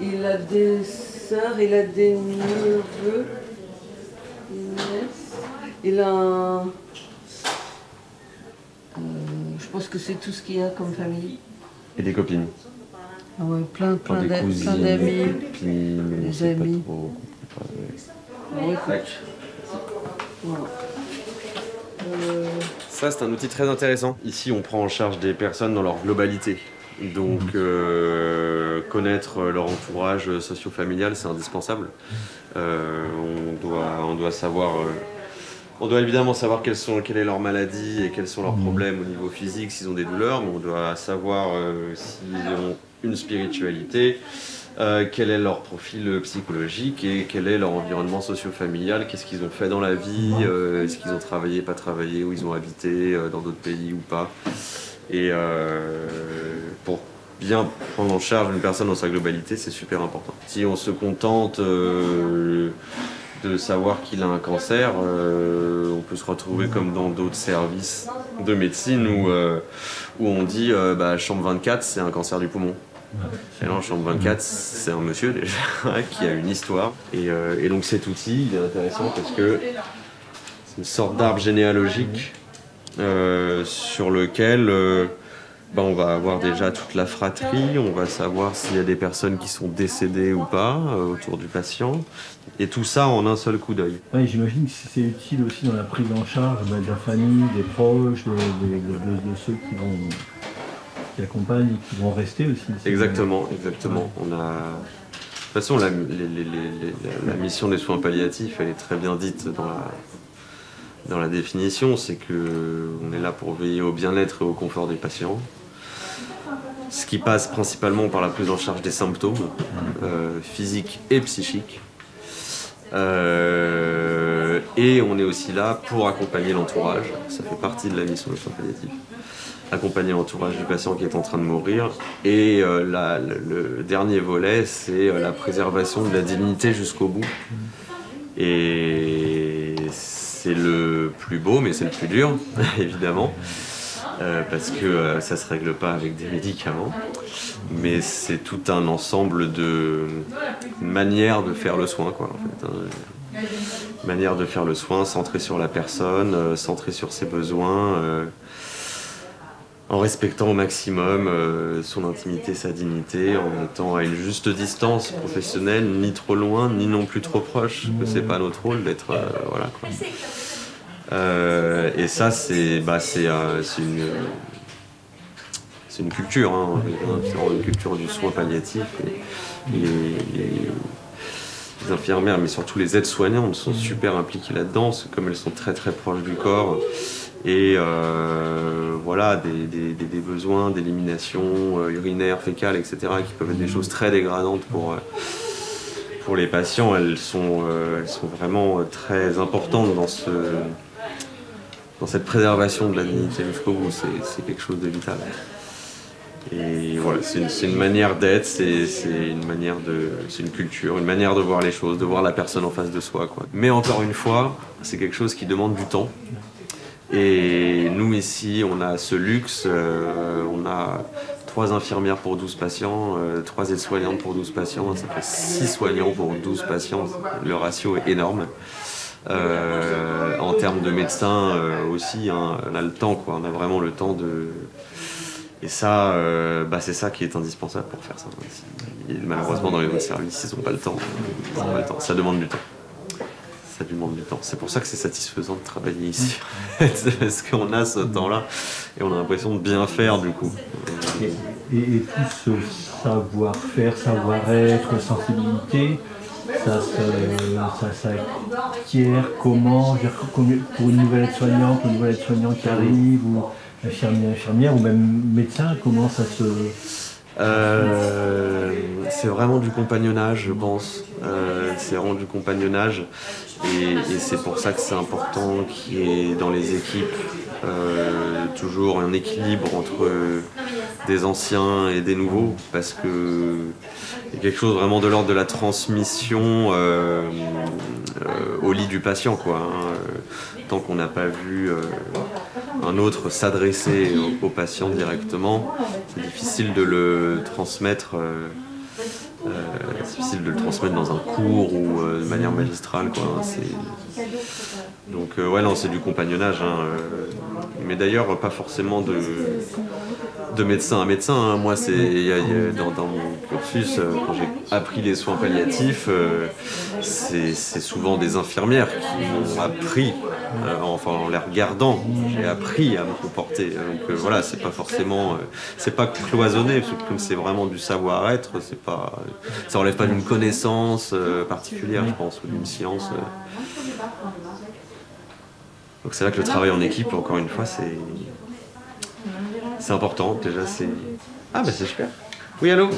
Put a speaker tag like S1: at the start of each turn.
S1: Il a des sœurs, il a des neveux, une nièce. Il a un... je pense que c'est tout ce qu'il y a comme famille.
S2: Et des copines.
S1: Ah ouais, plein
S2: Des cousines,
S1: plein d'amis.
S2: Des
S1: amis. Ouais, écoute. Voilà.
S2: Ça, c'est un outil très intéressant. Ici, on prend en charge des personnes dans leur globalité. Donc, connaître leur entourage socio-familial, c'est indispensable. On doit savoir... on doit évidemment savoir quelle est leur maladie et quels sont leurs problèmes au niveau physique, s'ils ont des douleurs, mais on doit savoir s'ils ont une spiritualité, quel est leur profil psychologique et quel est leur environnement socio-familial, qu'est-ce qu'ils ont fait dans la vie, est-ce qu'ils ont travaillé, pas travaillé, où ils ont habité, dans d'autres pays ou pas. Et pour bien prendre en charge une personne dans sa globalité, c'est super important. Si on se contente de savoir qu'il a un cancer, on peut se retrouver comme dans d'autres services de médecine où on dit chambre 24 c'est un cancer du poumon. Et non, chambre 24 c'est un monsieur déjà qui a une histoire. Et donc cet outil il est intéressant parce que c'est une sorte d'arbre généalogique sur lequel on va avoir déjà toute la fratrie, on va savoir s'il y a des personnes qui sont décédées ou pas autour du patient, et tout ça en un seul coup d'œil.
S3: Ouais, j'imagine que c'est utile aussi dans la prise en charge de la famille, des proches, de ceux qui accompagnent et qui vont rester aussi.
S2: Exactement. On a... De toute façon, la mission des soins palliatifs, elle est très bien dite dans la définition, c'est qu'on est là pour veiller au bien-être et au confort des patients. Ce qui passe principalement par la prise en charge des symptômes physiques et psychiques. Et on est aussi là pour accompagner l'entourage, ça fait partie de la mission des soins palliatifs. Accompagner l'entourage du patient qui est en train de mourir. Et le dernier volet, c'est la préservation de la dignité jusqu'au bout. Et c'est le plus beau, mais c'est le plus dur, évidemment. Parce que ça se règle pas avec des médicaments, mais c'est tout un ensemble de manières de faire le soin, quoi, en fait, hein. Manière de faire le soin, centré sur la personne, centré sur ses besoins, en respectant au maximum son intimité, sa dignité, en étant à une juste distance professionnelle, ni trop loin, ni non plus trop proche, que c'est pas notre rôle d'être, voilà, quoi. Et ça, c'est une culture, hein, une culture du soin palliatif. Les infirmières, mais surtout les aides-soignantes, sont super impliquées là-dedans, comme elles sont très très proches du corps. Et voilà, des besoins d'élimination urinaire, fécale, etc., qui peuvent être des choses très dégradantes pour les patients. Elles sont vraiment très importantes dans cette préservation de la dignité jusqu'au bout. C'est quelque chose de vital. Et voilà, c'est une manière d'être, c'est une culture, une manière de voir les choses, de voir la personne en face de soi, quoi. Mais encore une fois, c'est quelque chose qui demande du temps. Et nous ici, on a ce luxe, on a 3 infirmières pour 12 patients, 3 aides-soignantes pour 12 patients, ça fait 6 soignants pour 12 patients, le ratio est énorme. En termes de médecins aussi, hein, on a le temps, quoi. On a vraiment le temps de... Et ça, c'est ça qui est indispensable pour faire ça. Et malheureusement, dans les autres services, ils n'ont pas le temps. Ça demande du temps. Ça demande du temps. C'est pour ça que c'est satisfaisant de travailler ici. Parce qu'on a ce temps-là et on a l'impression de bien faire, du coup.
S3: Et tout ce savoir-faire, savoir-être, sensibilité, ça s'acquiert comment, pour une nouvelle aide-soignante, qui arrive, ou infirmière, ou même médecin, comment ça se...
S2: c'est vraiment du compagnonnage, je pense. C'est vraiment du compagnonnage. Et c'est pour ça que c'est important qu'il y ait dans les équipes toujours un équilibre entre des anciens et des nouveaux, parce que il y a quelque chose vraiment de l'ordre de la transmission au lit du patient, quoi, hein. Tant qu'on n'a pas vu un autre s'adresser au patient directement, c'est difficile de le transmettre c'est difficile de le transmettre dans un cours ou de manière magistrale, quoi. Donc ouais, non, c'est du compagnonnage, hein, mais d'ailleurs pas forcément de médecin à médecin, hein. Moi, dans mon cursus, quand j'ai appris les soins palliatifs, c'est souvent des infirmières qui m'ont appris, enfin en les regardant, j'ai appris à me comporter. Donc voilà, c'est pas forcément, c'est pas cloisonné, parce que comme c'est vraiment du savoir-être, ça relève pas d'une connaissance particulière, je pense, ou d'une science. Donc c'est là que le travail en équipe, encore une fois, c'est important. Déjà, Ah bah c'est super. Oui, allô.